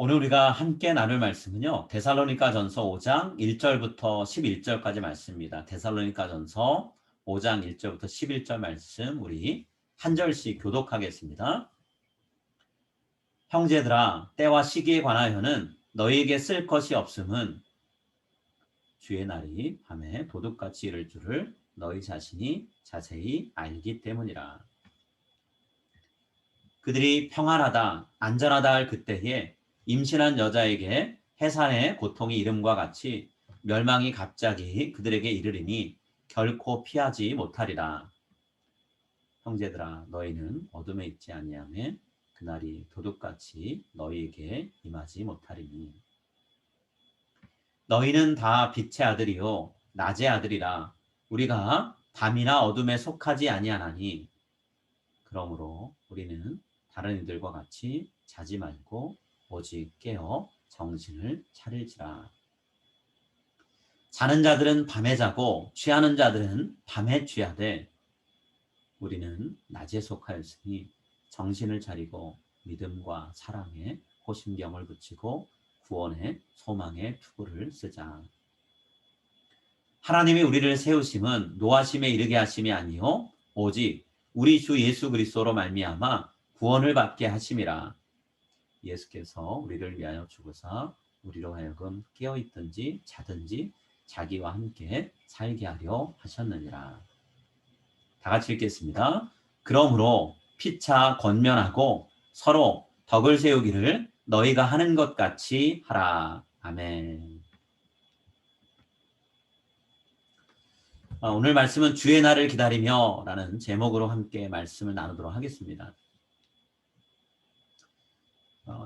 오늘 우리가 함께 나눌 말씀은요. 데살로니가전서 5장 1절부터 11절까지 말씀입니다. 데살로니가전서 5장 1절부터 11절 말씀 우리 한 절씩 교독하겠습니다. 형제들아, 때와 시기에 관하여는 너희에게 쓸 것이 없음은 주의 날이 밤에 도둑같이 이를 줄을 너희 자신이 자세히 알기 때문이라. 그들이 평안하다, 안전하다 할 그때에 임신한 여자에게 해산의 고통이 이름과 같이 멸망이 갑자기 그들에게 이르리니 결코 피하지 못하리라. 형제들아, 너희는 어둠에 있지 아니하며 그날이 도둑같이 너희에게 임하지 못하리니. 너희는 다 빛의 아들이요 낮의 아들이라. 우리가 밤이나 어둠에 속하지 아니하나니. 그러므로 우리는 다른 이들과 같이 자지 말고 오직 깨어 정신을 차릴지라. 자는 자들은 밤에 자고 취하는 자들은 밤에 취하되 우리는 낮에 속하였으니 정신을 차리고 믿음과 사랑에 호심경을 붙이고 구원의 소망의 투구를 쓰자. 하나님이 우리를 세우심은 노하심에 이르게 하심이 아니요 오직 우리 주 예수 그리스도로 말미암아 구원을 받게 하심이라. 예수께서 우리를 위하여 죽으사 우리로 하여금 깨어있든지 자든지 자기와 함께 살게 하려 하셨느니라. 다 같이 읽겠습니다. 그러므로 피차 권면하고 서로 덕을 세우기를 너희가 하는 것 같이 하라. 아멘. 오늘 말씀은 주의 날을 기다리며 라는 제목으로 함께 말씀을 나누도록 하겠습니다.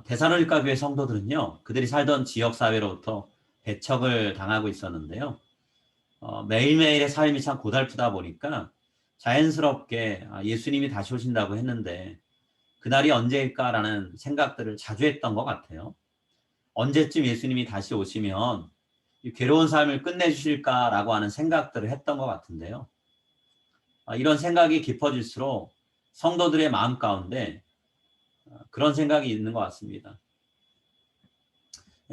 데살로니가 교회 성도들은요, 그들이 살던 지역사회로부터 배척을 당하고 있었는데요. 매일매일의 삶이 참 고달프다 보니까 자연스럽게 예수님이 다시 오신다고 했는데 그날이 언제일까라는 생각들을 자주 했던 것 같아요. 언제쯤 예수님이 다시 오시면 이 괴로운 삶을 끝내주실까라고 하는 생각들을 했던 것 같은데요. 이런 생각이 깊어질수록 성도들의 마음 가운데 그런 생각이 있는 것 같습니다.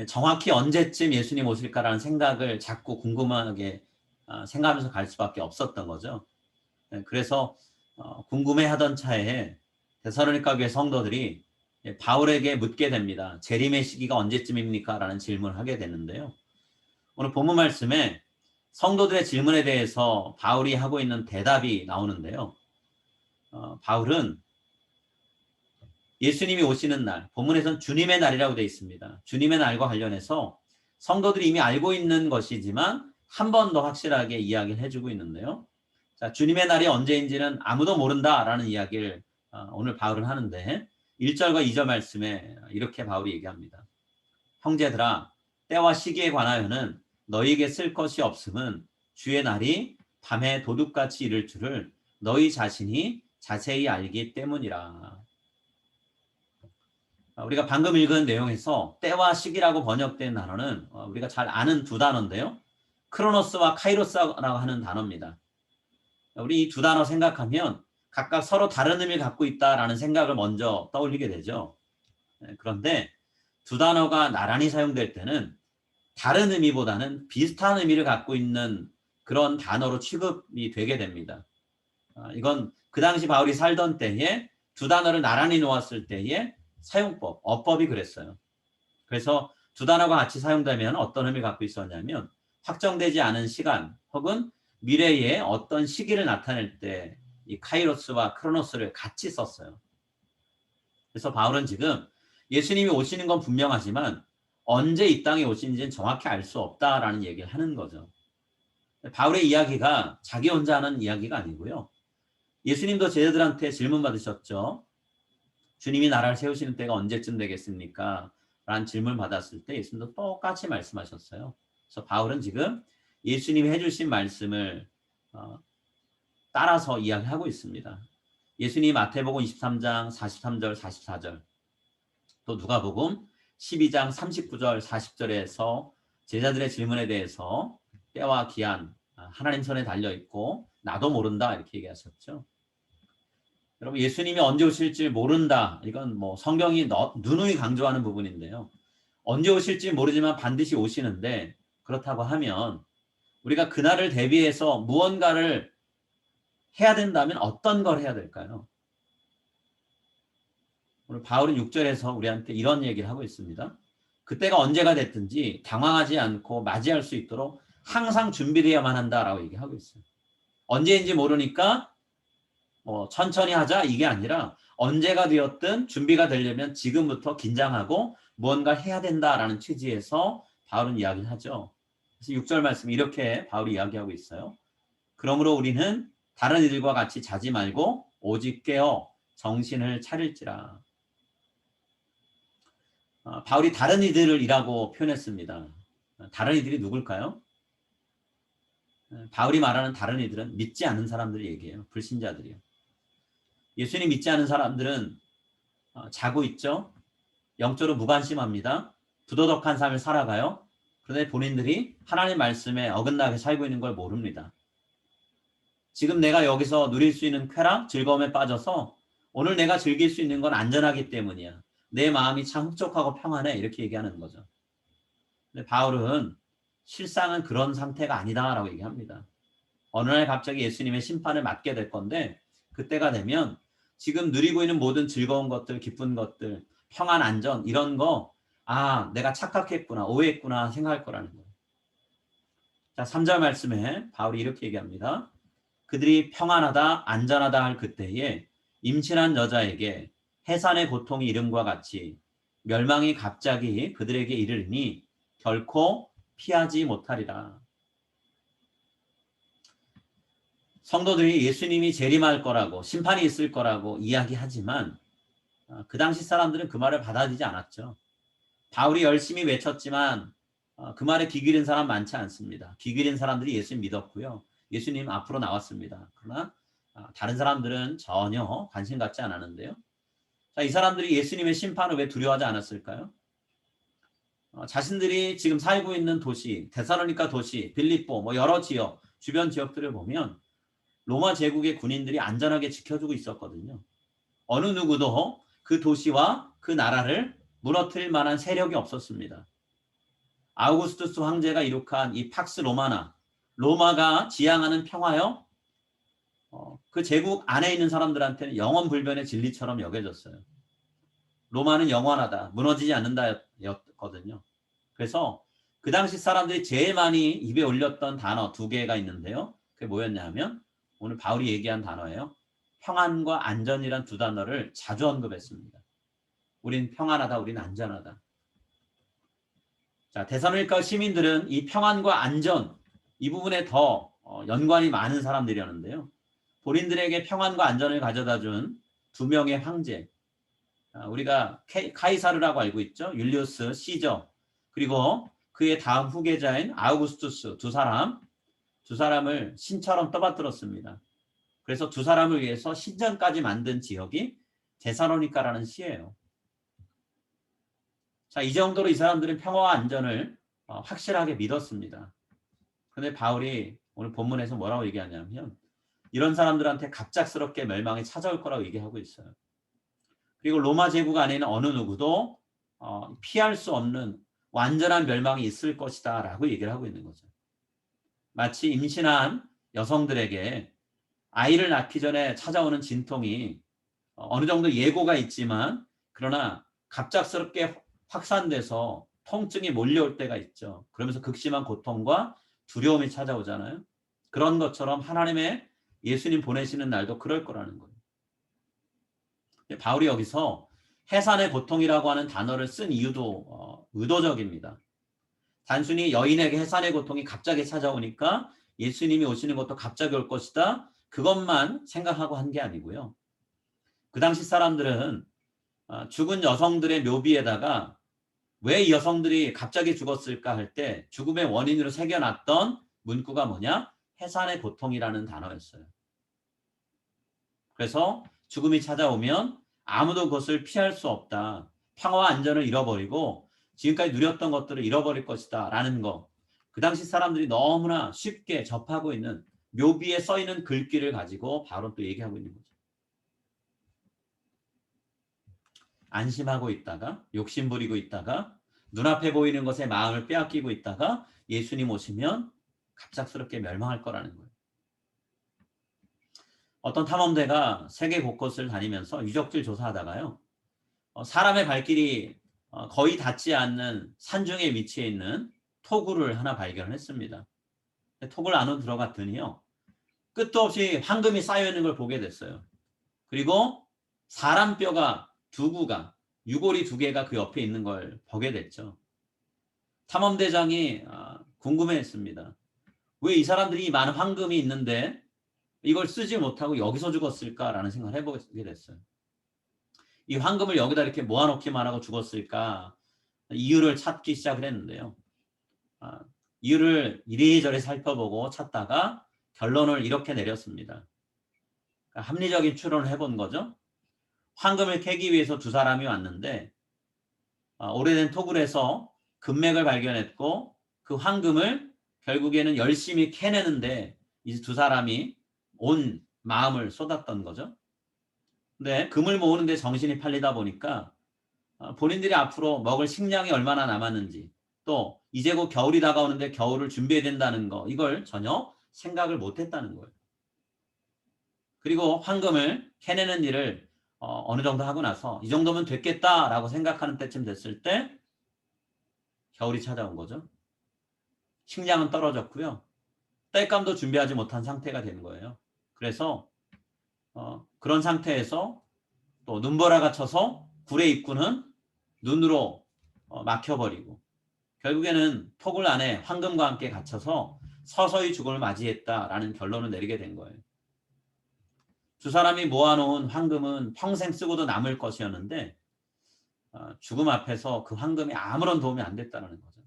정확히 언제쯤 예수님 오실까라는 생각을 자꾸 궁금하게 생각하면서 갈 수밖에 없었던 거죠. 그래서 궁금해하던 차에 데살로니가 교회 성도들이 바울에게 묻게 됩니다. 재림의 시기가 언제쯤입니까? 라는 질문을 하게 되는데요. 오늘 본문 말씀에 성도들의 질문에 대해서 바울이 하고 있는 대답이 나오는데요. 바울은 예수님이 오시는 날, 본문에서는 주님의 날이라고 되어 있습니다. 주님의 날과 관련해서 성도들이 이미 알고 있는 것이지만 한 번 더 확실하게 이야기를 해주고 있는데요. 자, 주님의 날이 언제인지는 아무도 모른다라는 이야기를 오늘 바울은 하는데 1절과 2절 말씀에 이렇게 바울이 얘기합니다. 형제들아, 때와 시기에 관하여는 너희에게 쓸 것이 없음은 주의 날이 밤에 도둑같이 이를 줄을 너희 자신이 자세히 알기 때문이라. 우리가 방금 읽은 내용에서 때와 시기라고 번역된 단어는 우리가 잘 아는 두 단어인데요. 크로노스와 카이로스라고 하는 단어입니다. 우리 이 두 단어 생각하면 각각 서로 다른 의미를 갖고 있다라는 생각을 먼저 떠올리게 되죠. 그런데 두 단어가 나란히 사용될 때는 다른 의미보다는 비슷한 의미를 갖고 있는 그런 단어로 취급이 되게 됩니다. 이건 그 당시 바울이 살던 때에 두 단어를 나란히 놓았을 때의 사용법, 어법이 그랬어요. 그래서 두 단어가 같이 사용되면 어떤 의미를 갖고 있었냐면 확정되지 않은 시간 혹은 미래의 어떤 시기를 나타낼 때 이 카이로스와 크로노스를 같이 썼어요. 그래서 바울은 지금 예수님이 오시는 건 분명하지만 언제 이 땅에 오시는지는 정확히 알 수 없다라는 얘기를 하는 거죠. 바울의 이야기가 자기 혼자 하는 이야기가 아니고요. 예수님도 제자들한테 질문 받으셨죠. 주님이 나라를 세우시는 때가 언제쯤 되겠습니까? 라는 질문을 받았을 때 예수님도 똑같이 말씀하셨어요. 그래서 바울은 지금 예수님이 해주신 말씀을 따라서 이야기하고 있습니다. 예수님이 마태복음 23장 43절 44절 또 누가복음 12장 39절 40절에서 제자들의 질문에 대해서 때와 기한 하나님 손에 달려있고 나도 모른다 이렇게 얘기하셨죠. 여러분 예수님이 언제 오실지 모른다. 이건 뭐 성경이 누누이 강조하는 부분인데요. 언제 오실지 모르지만 반드시 오시는데, 그렇다고 하면 우리가 그날을 대비해서 무언가를 해야 된다면 어떤 걸 해야 될까요? 오늘 바울은 6절에서 우리한테 이런 얘기를 하고 있습니다. 그때가 언제가 됐든지 당황하지 않고 맞이할 수 있도록 항상 준비되어야만 한다라고 얘기하고 있어요. 언제인지 모르니까 천천히 하자 이게 아니라 언제가 되었든 준비가 되려면 지금부터 긴장하고 무언가 해야 된다라는 취지에서 바울은 이야기를 하죠. 그래서 6절 말씀 이렇게 바울이 이야기하고 있어요. 그러므로 우리는 다른 이들과 같이 자지 말고 오직 깨어 정신을 차릴지라. 바울이 다른 이들이라고 표현했습니다. 다른 이들이 누굴까요? 바울이 말하는 다른 이들은 믿지 않는 사람들 얘기예요. 불신자들이요. 예수님 믿지 않은 사람들은 자고 있죠. 영적으로 무관심합니다. 부도덕한 삶을 살아가요. 그런데 본인들이 하나님 말씀에 어긋나게 살고 있는 걸 모릅니다. 지금 내가 여기서 누릴 수 있는 쾌락, 즐거움에 빠져서 오늘 내가 즐길 수 있는 건 안전하기 때문이야. 내 마음이 참 흡족하고 평안해. 이렇게 얘기하는 거죠. 근데 바울은 실상은 그런 상태가 아니다라고 얘기합니다. 어느 날 갑자기 예수님의 심판을 맞게 될 건데 그때가 되면 지금 누리고 있는 모든 즐거운 것들, 기쁜 것들, 평안, 안전 이런 거 내가 착각했구나, 오해했구나 생각할 거라는 거예요. 자, 3절 말씀에 바울이 이렇게 얘기합니다. 그들이 평안하다, 안전하다 할 그때에 임신한 여자에게 해산의 고통이 이름과 같이 멸망이 갑자기 그들에게 이르리니 결코 피하지 못하리라. 성도들이 예수님이 재림할 거라고 심판이 있을 거라고 이야기하지만 그 당시 사람들은 그 말을 받아들이지 않았죠. 바울이 열심히 외쳤지만 그 말에 귀 기른 사람 많지 않습니다. 귀 기른 사람들이 예수님 믿었고요. 예수님 앞으로 나왔습니다. 그러나 다른 사람들은 전혀 관심 갖지 않았는데요. 자, 이 사람들이 예수님의 심판을 왜 두려워하지 않았을까요? 자신들이 지금 살고 있는 도시, 데살로니가 도시, 빌립보, 여러 지역, 주변 지역들을 보면 로마 제국의 군인들이 안전하게 지켜주고 있었거든요. 어느 누구도 그 도시와 그 나라를 무너뜨릴 만한 세력이 없었습니다. 아우구스투스 황제가 이룩한 이 팍스 로마나, 로마가 지향하는 평화요, 그 제국 안에 있는 사람들한테는 영원불변의 진리처럼 여겨졌어요. 로마는 영원하다, 무너지지 않는다였거든요. 그래서 그 당시 사람들이 제일 많이 입에 올렸던 단어 2개가 있는데요. 그게 뭐였냐 하면 오늘 바울이 얘기한 단어예요. 평안과 안전이란 2 단어를 자주 언급했습니다. 우린 평안하다, 우린 안전하다. 자, 데살로니가 시민들은 이 평안과 안전 이 부분에 더 연관이 많은 사람들이었는데요. 본인들에게 평안과 안전을 가져다 준 2명의 황제, 우리가 카이사르라고 알고 있죠. 율리우스 시저, 그리고 그의 다음 후계자인 아우구스투스 두 사람을 신처럼 떠받들었습니다. 그래서 2 사람을 위해서 신전까지 만든 지역이 데살로니가라는 시예요. 자, 이 정도로 이 사람들은 평화와 안전을 확실하게 믿었습니다. 그런데 바울이 오늘 본문에서 뭐라고 얘기하냐면 이런 사람들한테 갑작스럽게 멸망이 찾아올 거라고 얘기하고 있어요. 그리고 로마 제국 안에 있는 어느 누구도 피할 수 없는 완전한 멸망이 있을 것이다 라고 얘기를 하고 있는 거죠. 마치 임신한 여성들에게 아이를 낳기 전에 찾아오는 진통이 어느 정도 예고가 있지만 그러나 갑작스럽게 확산돼서 통증이 몰려올 때가 있죠. 그러면서 극심한 고통과 두려움이 찾아오잖아요. 그런 것처럼 하나님의 예수님 보내시는 날도 그럴 거라는 거예요. 바울이 여기서 해산의 고통이라고 하는 단어를 쓴 이유도 의도적입니다. 단순히 여인에게 해산의 고통이 갑자기 찾아오니까 예수님이 오시는 것도 갑자기 올 것이다, 그것만 생각하고 한 게 아니고요. 그 당시 사람들은 죽은 여성들의 묘비에다가 왜 이 여성들이 갑자기 죽었을까 할 때 죽음의 원인으로 새겨놨던 문구가 뭐냐? 해산의 고통이라는 단어였어요. 그래서 죽음이 찾아오면 아무도 그것을 피할 수 없다. 평화와 안전을 잃어버리고 지금까지 누렸던 것들을 잃어버릴 것이다 라는 거. 그 당시 사람들이 너무나 쉽게 접하고 있는 묘비에 써있는 글귀를 가지고 바로 또 얘기하고 있는 거죠. 안심하고 있다가 욕심 부리고 있다가 눈앞에 보이는 것에 마음을 빼앗기고 있다가 예수님 오시면 갑작스럽게 멸망할 거라는 거예요. 어떤 탐험대가 세계 곳곳을 다니면서 유적지 조사하다가요. 사람의 발길이 거의 닿지 않는 산중에 위치해 있는 토굴을 하나 발견했습니다. 토굴 안으로 들어갔더니요. 끝도 없이 황금이 쌓여 있는 걸 보게 됐어요. 그리고 사람 뼈가 두 구가, 유골이 두 개가 그 옆에 있는 걸 보게 됐죠. 탐험대장이 궁금해했습니다. 왜 이 사람들이 이 많은 황금이 있는데 이걸 쓰지 못하고 여기서 죽었을까라는 생각을 해보게 됐어요. 이 황금을 여기다 이렇게 모아놓기만 하고 죽었을까? 이유를 찾기 시작을 했는데요. 이유를 이리저리 살펴보고 찾다가 결론을 이렇게 내렸습니다. 합리적인 추론을 해본 거죠. 황금을 캐기 위해서 두 사람이 왔는데 오래된 토굴에서 금맥을 발견했고 그 황금을 결국에는 열심히 캐내는데 이 두 사람이 온 마음을 쏟았던 거죠. 근데 금을 모으는데 정신이 팔리다 보니까 본인들이 앞으로 먹을 식량이 얼마나 남았는지 또 이제 곧 겨울이 다가오는데 겨울을 준비해야 된다는 거 이걸 전혀 생각을 못했다는 거예요. 그리고 황금을 캐내는 일을 어느 정도 하고 나서 이 정도면 됐겠다라고 생각하는 때쯤 됐을 때 겨울이 찾아온 거죠. 식량은 떨어졌고요. 땔감도 준비하지 못한 상태가 되는 거예요. 그래서 그런 상태에서 또 눈보라가 쳐서 굴의 입구는 눈으로 막혀버리고 결국에는 토굴 안에 황금과 함께 갇혀서 서서히 죽음을 맞이했다라는 결론을 내리게 된 거예요. 두 사람이 모아놓은 황금은 평생 쓰고도 남을 것이었는데 죽음 앞에서 그 황금이 아무런 도움이 안 됐다는 거죠.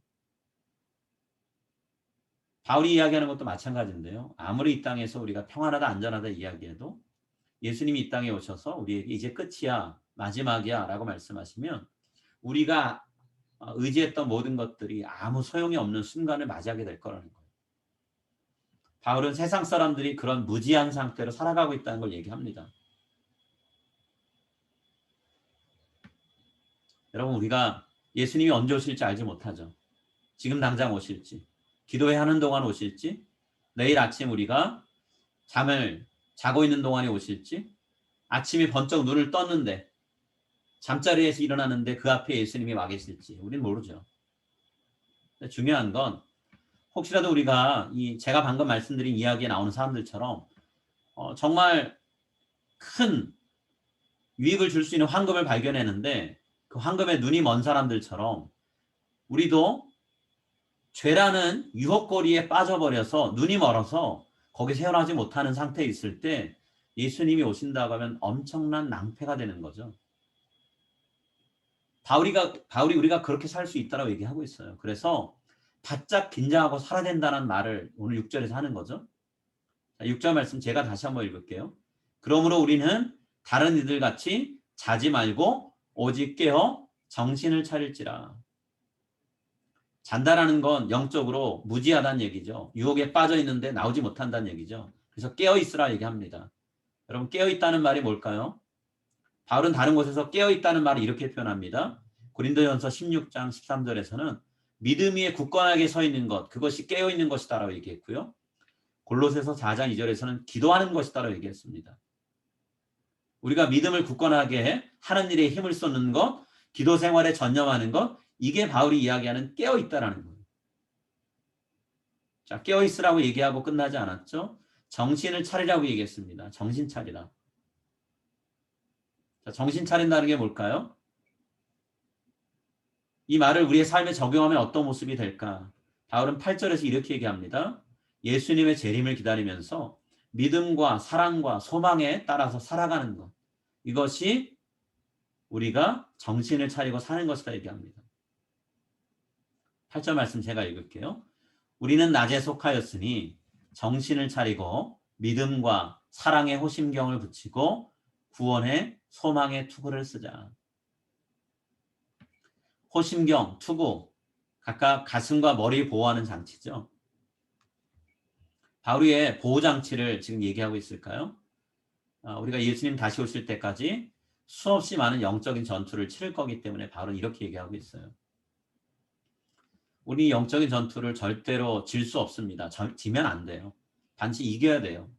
바울이 이야기하는 것도 마찬가지인데요. 아무리 이 땅에서 우리가 평안하다 안전하다 이야기해도 예수님이 이 땅에 오셔서 우리에게 이제 끝이야 마지막이야 라고 말씀하시면 우리가 의지했던 모든 것들이 아무 소용이 없는 순간을 맞이하게 될 거라는 거예요. 바울은 세상 사람들이 그런 무지한 상태로 살아가고 있다는 걸 얘기합니다. 여러분 우리가 예수님이 언제 오실지 알지 못하죠. 지금 당장 오실지, 기도회 하는 동안 오실지, 내일 아침 우리가 잠을 자고 있는 동안에 오실지, 아침에 번쩍 눈을 떴는데 잠자리에서 일어났는데 그 앞에 예수님이 와 계실지 우리는 모르죠. 중요한 건 혹시라도 우리가 제가 방금 말씀드린 이야기에 나오는 사람들처럼 정말 큰 유익을 줄 수 있는 황금을 발견했는데 그 황금에 눈이 먼 사람들처럼 우리도 죄라는 유혹거리에 빠져버려서 눈이 멀어서 거기서 헤어나지 못하는 상태에 있을 때 예수님이 오신다고 하면 엄청난 낭패가 되는 거죠. 바울이 우리가 그렇게 살 수 있다고 얘기하고 있어요. 그래서 바짝 긴장하고 살아야 된다는 말을 오늘 6절에서 하는 거죠. 6절 말씀 제가 다시 한번 읽을게요. 그러므로 우리는 다른 이들 같이 자지 말고 오직 깨어 정신을 차릴지라. 잔다라는 건 영적으로 무지하다는 얘기죠. 유혹에 빠져 있는데 나오지 못한다는 얘기죠. 그래서 깨어 있으라 얘기합니다. 여러분 깨어 있다는 말이 뭘까요? 바울은 다른 곳에서 깨어 있다는 말을 이렇게 표현합니다. 고린도전서 16장 13절에서는 믿음 위에 굳건하게 서 있는 것, 그것이 깨어 있는 것이다라고 얘기했고요. 골로새서 4장 2절에서는 기도하는 것이다라고 얘기했습니다. 우리가 믿음을 굳건하게 하는 일에 힘을 쏟는 것, 기도 생활에 전념하는 것, 이게 바울이 이야기하는 깨어 있다라는 거예요. 자, 깨어 있으라고 얘기하고 끝나지 않았죠? 정신을 차리라고 얘기했습니다. 정신 차리라. 자, 정신 차린다는 게 뭘까요? 이 말을 우리의 삶에 적용하면 어떤 모습이 될까? 바울은 8절에서 이렇게 얘기합니다. 예수님의 재림을 기다리면서 믿음과 사랑과 소망에 따라서 살아가는 것. 이것이 우리가 정신을 차리고 사는 것이다 얘기합니다. 8절 말씀 제가 읽을게요. 우리는 낮에 속하였으니 정신을 차리고 믿음과 사랑의 호심경을 붙이고 구원의 소망의 투구를 쓰자. 호심경, 투구, 각각 가슴과 머리 보호하는 장치죠. 바울의 보호장치를 지금 얘기하고 있을까요? 우리가 예수님 다시 오실 때까지 수없이 많은 영적인 전투를 치를 거기 때문에 바울은 이렇게 얘기하고 있어요. 우리 영적인 전투를 절대로 질 수 없습니다. 지면 안 돼요. 반드시 이겨야 돼요.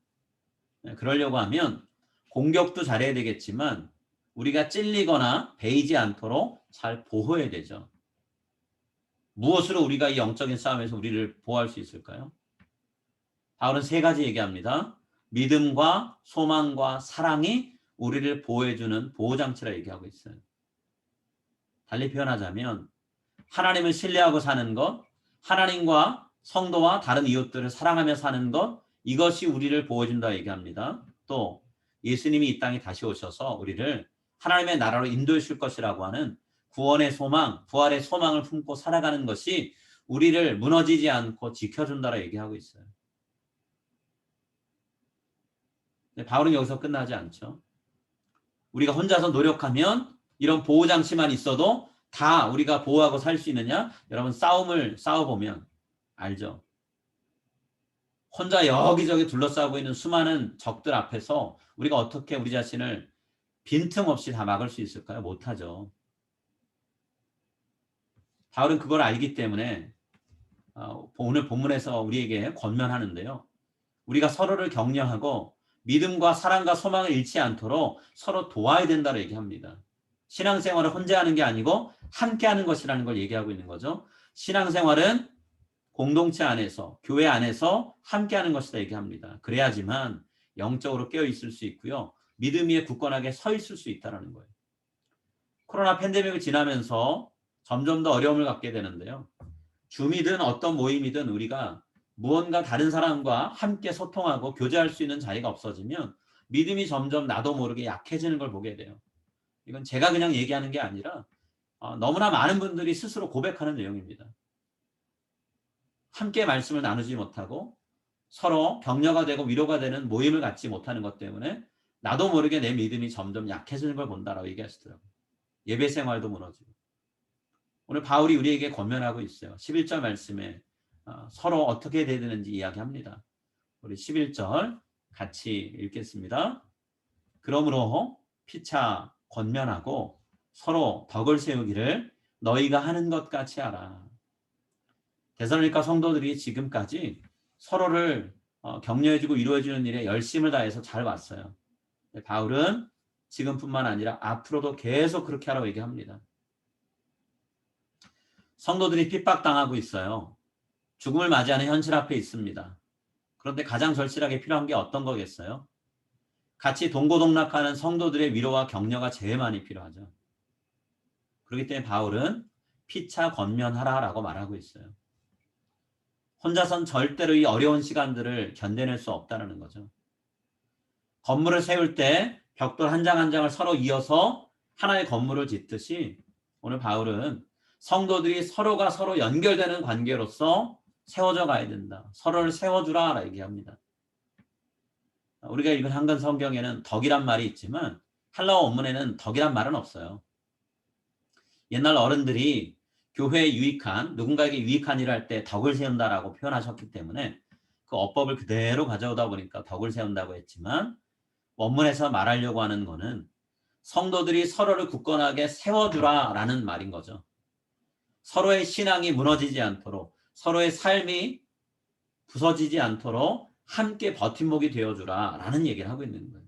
그러려고 하면 공격도 잘해야 되겠지만 우리가 찔리거나 베이지 않도록 잘 보호해야 되죠. 무엇으로 우리가 이 영적인 싸움에서 우리를 보호할 수 있을까요? 바울은 세 가지 얘기합니다. 믿음과 소망과 사랑이 우리를 보호해주는 보호장치라 얘기하고 있어요. 달리 표현하자면 하나님을 신뢰하고 사는 것, 하나님과 성도와 다른 이웃들을 사랑하며 사는 것, 이것이 우리를 보호해준다 얘기합니다. 또 예수님이 이 땅에 다시 오셔서 우리를 하나님의 나라로 인도해 줄 것이라고 하는 구원의 소망, 부활의 소망을 품고 살아가는 것이 우리를 무너지지 않고 지켜준다라 얘기하고 있어요. 바울은 여기서 끝나지 않죠. 우리가 혼자서 노력하면 이런 보호장치만 있어도 다 우리가 보호하고 살 수 있느냐? 여러분 싸움을 싸워보면 알죠. 혼자 여기저기 둘러싸고 있는 수많은 적들 앞에서 우리가 어떻게 우리 자신을 빈틈없이 다 막을 수 있을까요? 못하죠. 바울은 그걸 알기 때문에 오늘 본문에서 우리에게 권면하는데요. 우리가 서로를 격려하고 믿음과 사랑과 소망을 잃지 않도록 서로 도와야 된다고 얘기합니다. 신앙생활을 혼자 하는 게 아니고 함께 하는 것이라는 걸 얘기하고 있는 거죠. 신앙생활은 공동체 안에서, 교회 안에서 함께 하는 것이다 얘기합니다. 그래야지만 영적으로 깨어 있을 수 있고요. 믿음 위에 굳건하게 서 있을 수 있다는 거예요. 코로나 팬데믹을 지나면서 점점 더 어려움을 갖게 되는데요. 줌이든 어떤 모임이든 우리가 무언가 다른 사람과 함께 소통하고 교제할 수 있는 자리가 없어지면 믿음이 점점 나도 모르게 약해지는 걸 보게 돼요. 이건 제가 그냥 얘기하는 게 아니라 너무나 많은 분들이 스스로 고백하는 내용입니다. 함께 말씀을 나누지 못하고 서로 격려가 되고 위로가 되는 모임을 갖지 못하는 것 때문에 나도 모르게 내 믿음이 점점 약해지는 걸 본다라고 얘기하시더라고요. 예배 생활도 무너지고. 오늘 바울이 우리에게 권면하고 있어요. 11절 말씀에 서로 어떻게 해야 되는지 이야기합니다. 우리 11절 같이 읽겠습니다. 그러므로 피차 권면하고 서로 덕을 세우기를 너희가 하는 것 같이 하라. 데살로니가 성도들이 지금까지 서로를 격려해주고 위로해주는 일에 열심을 다해서 잘 왔어요. 바울은 지금뿐만 아니라 앞으로도 계속 그렇게 하라고 얘기합니다. 성도들이 핍박당하고 있어요. 죽음을 맞이하는 현실 앞에 있습니다. 그런데 가장 절실하게 필요한 게 어떤 거겠어요? 같이 동고동락하는 성도들의 위로와 격려가 제일 많이 필요하죠. 그렇기 때문에 바울은 피차 권면하라라고 말하고 있어요. 혼자선 절대로 이 어려운 시간들을 견뎌낼 수 없다는 거죠. 건물을 세울 때 벽돌 한 장 한 장을 서로 이어서 하나의 건물을 짓듯이 오늘 바울은 성도들이 서로가 서로 연결되는 관계로서 세워져 가야 된다. 서로를 세워주라 얘기합니다. 우리가 읽은 한글 성경에는 덕이란 말이 있지만 헬라어 원문에는 덕이란 말은 없어요. 옛날 어른들이 교회에 유익한, 누군가에게 유익한 일을 할 때 덕을 세운다라고 표현하셨기 때문에 그 어법을 그대로 가져오다 보니까 덕을 세운다고 했지만 원문에서 말하려고 하는 거는 성도들이 서로를 굳건하게 세워주라라는 말인 거죠. 서로의 신앙이 무너지지 않도록, 서로의 삶이 부서지지 않도록 함께 버팀목이 되어주라라는 얘기를 하고 있는 거예요.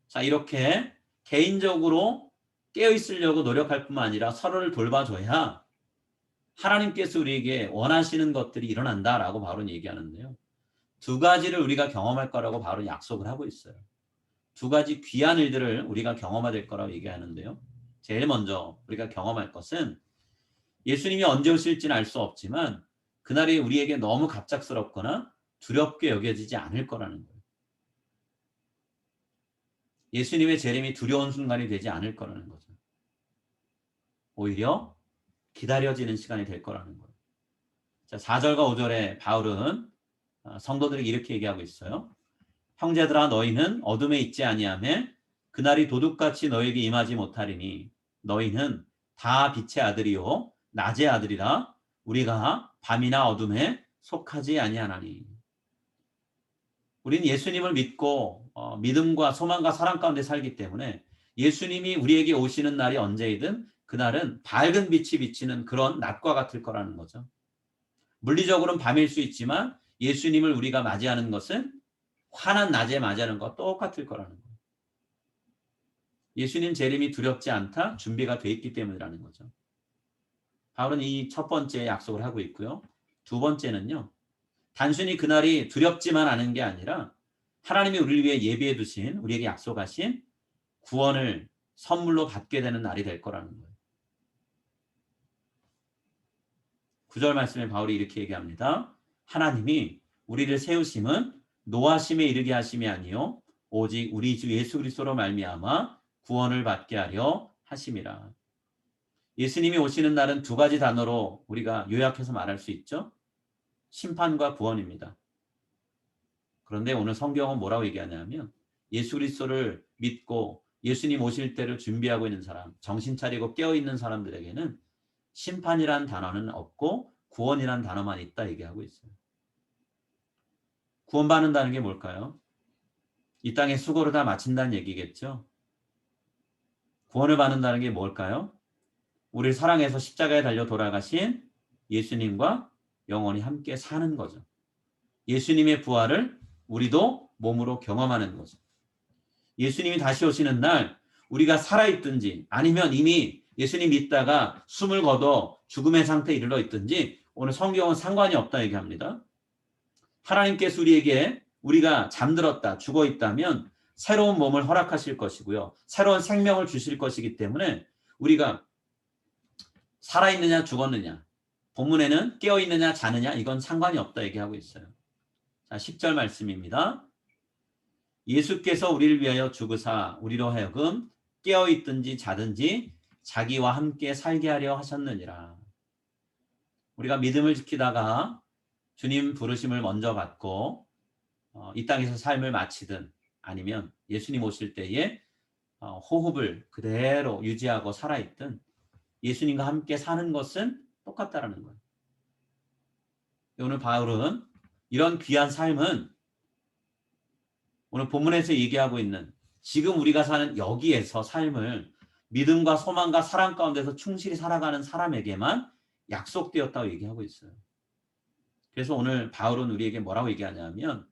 자, 이렇게 개인적으로 깨어있으려고 노력할 뿐만 아니라 서로를 돌봐줘야 하나님께서 우리에게 원하시는 것들이 일어난다라고 바울은 얘기하는데요. 두 가지를 우리가 경험할 거라고 바울은 약속을 하고 있어요. 두 가지 귀한 일들을 우리가 경험하게 될 거라고 얘기하는데요. 제일 먼저 우리가 경험할 것은 예수님이 언제 오실지는 알 수 없지만 그날이 우리에게 너무 갑작스럽거나 두렵게 여겨지지 않을 거라는 거예요. 예수님의 재림이 두려운 순간이 되지 않을 거라는 거죠. 오히려 기다려지는 시간이 될 거라는 거예요. 자, 4절과 5절에 바울은 성도들에게 이렇게 얘기하고 있어요. 형제들아 너희는 어둠에 있지 아니하며 그날이 도둑같이 너희에게 임하지 못하리니 너희는 다 빛의 아들이요 낮의 아들이라 우리가 밤이나 어둠에 속하지 아니하나니. 우리는 예수님을 믿고 믿음과 소망과 사랑 가운데 살기 때문에 예수님이 우리에게 오시는 날이 언제이든 그날은 밝은 빛이 비치는 그런 낮과 같을 거라는 거죠. 물리적으로는 밤일 수 있지만 예수님을 우리가 맞이하는 것은 환한 낮에 맞이하는 것과 똑같을 거라는 거예요. 예수님 재림이 두렵지 않다? 준비가 돼 있기 때문이라는 거죠. 바울은 이 첫 번째 약속을 하고 있고요. 두 번째는요. 단순히 그날이 두렵지만 않은 게 아니라 하나님이 우리를 위해 예비해 두신, 우리에게 약속하신 구원을 선물로 받게 되는 날이 될 거라는 거예요. 9절 말씀에 바울이 이렇게 얘기합니다. 하나님이 우리를 세우심은 노하심에 이르게 하심이 아니요 오직 우리 주 예수 그리스도로 말미암아 구원을 받게 하려 하심이라. 예수님이 오시는 날은 두 가지 단어로 우리가 요약해서 말할 수 있죠. 심판과 구원입니다. 그런데 오늘 성경은 뭐라고 얘기하냐면 예수 그리스도를 믿고 예수님 오실 때를 준비하고 있는 사람, 정신 차리고 깨어있는 사람들에게는 심판이란 단어는 없고 구원이란 단어만 있다 얘기하고 있어요. 구원받는다는 게 뭘까요? 이 땅의 수고를 다 마친다는 얘기겠죠. 구원을 받는다는 게 뭘까요? 우리를 사랑해서 십자가에 달려 돌아가신 예수님과 영원히 함께 사는 거죠. 예수님의 부활을 우리도 몸으로 경험하는 거죠. 예수님이 다시 오시는 날 우리가 살아있든지 아니면 이미 예수님 믿다가 숨을 거둬 죽음의 상태에 이르러 있든지 오늘 성경은 상관이 없다 얘기합니다. 하나님께서 우리에게 우리가 잠들었다 죽어 있다면 새로운 몸을 허락하실 것이고요. 새로운 생명을 주실 것이기 때문에 우리가 살아있느냐 죽었느냐 본문에는 깨어있느냐 자느냐 이건 상관이 없다 얘기하고 있어요. 자, 10절 말씀입니다. 예수께서 우리를 위하여 죽으사 우리로 하여금 깨어있든지 자든지 자기와 함께 살게 하려 하셨느니라. 우리가 믿음을 지키다가 주님 부르심을 먼저 받고 이 땅에서 삶을 마치든 아니면 예수님 오실 때에 호흡을 그대로 유지하고 살아있든 예수님과 함께 사는 것은 똑같다라는 거예요. 오늘 바울은 이런 귀한 삶은 오늘 본문에서 얘기하고 있는 지금 우리가 사는 여기에서 삶을 믿음과 소망과 사랑 가운데서 충실히 살아가는 사람에게만 약속되었다고 얘기하고 있어요. 그래서 오늘 바울은 우리에게 뭐라고 얘기하냐면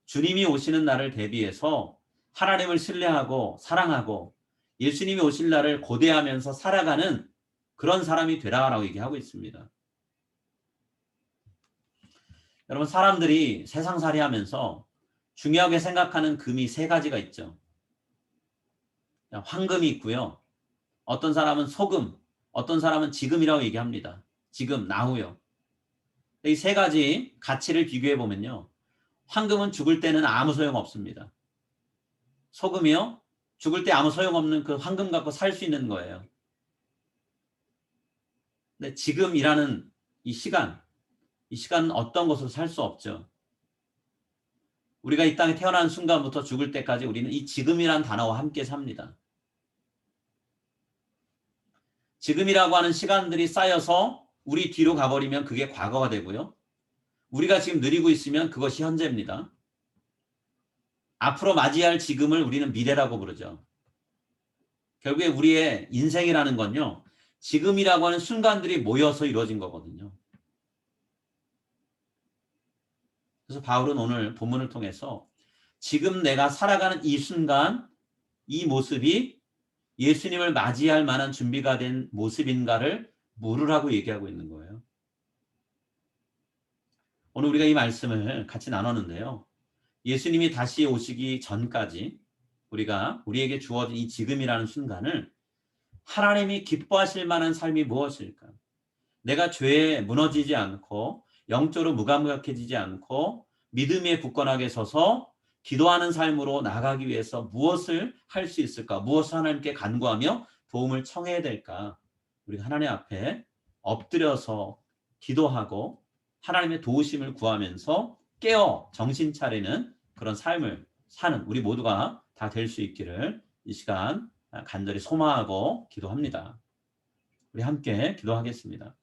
주님이 오시는 날을 대비해서 하나님을 신뢰하고 사랑하고 예수님이 오실 날을 고대하면서 살아가는 그런 사람이 되라라고 얘기하고 있습니다. 여러분 사람들이 세상살이 하면서 중요하게 생각하는 금이 세 가지가 있죠. 황금이 있고요. 어떤 사람은 소금, 어떤 사람은 지금이라고 얘기합니다. 지금, 나후요. 이 세 가지 가치를 비교해 보면요. 황금은 죽을 때는 아무 소용 없습니다. 소금이요? 죽을 때 아무 소용없는 그 황금 갖고 살 수 있는 거예요. 근데 지금이라는 이 시간은 어떤 것으로 살 수 없죠. 우리가 이 땅에 태어난 순간부터 죽을 때까지 우리는 이 지금이란 단어와 함께 삽니다. 지금이라고 하는 시간들이 쌓여서 우리 뒤로 가버리면 그게 과거가 되고요. 우리가 지금 누리고 있으면 그것이 현재입니다. 앞으로 맞이할 지금을 우리는 미래라고 부르죠. 결국에 우리의 인생이라는 건요. 지금이라고 하는 순간들이 모여서 이루어진 거거든요. 그래서 바울은 오늘 본문을 통해서 지금 내가 살아가는 이 순간, 이 모습이 예수님을 맞이할 만한 준비가 된 모습인가를 물으라고 얘기하고 있는 거예요. 오늘 우리가 이 말씀을 같이 나눴는데요. 예수님이 다시 오시기 전까지 우리에게 주어진 이 지금이라는 순간을 하나님이 기뻐하실 만한 삶이 무엇일까? 내가 죄에 무너지지 않고 영적으로 무감각해지지 않고 믿음에 굳건하게 서서 기도하는 삶으로 나가기 위해서 무엇을 할 수 있을까? 무엇을 하나님께 간구하며 도움을 청해야 될까? 우리가 하나님 앞에 엎드려서 기도하고 하나님의 도우심을 구하면서 깨어 정신 차리는 그런 삶을 사는 우리 모두가 다 될 수 있기를 이 시간 간절히 소망하고 기도합니다. 우리 함께 기도하겠습니다.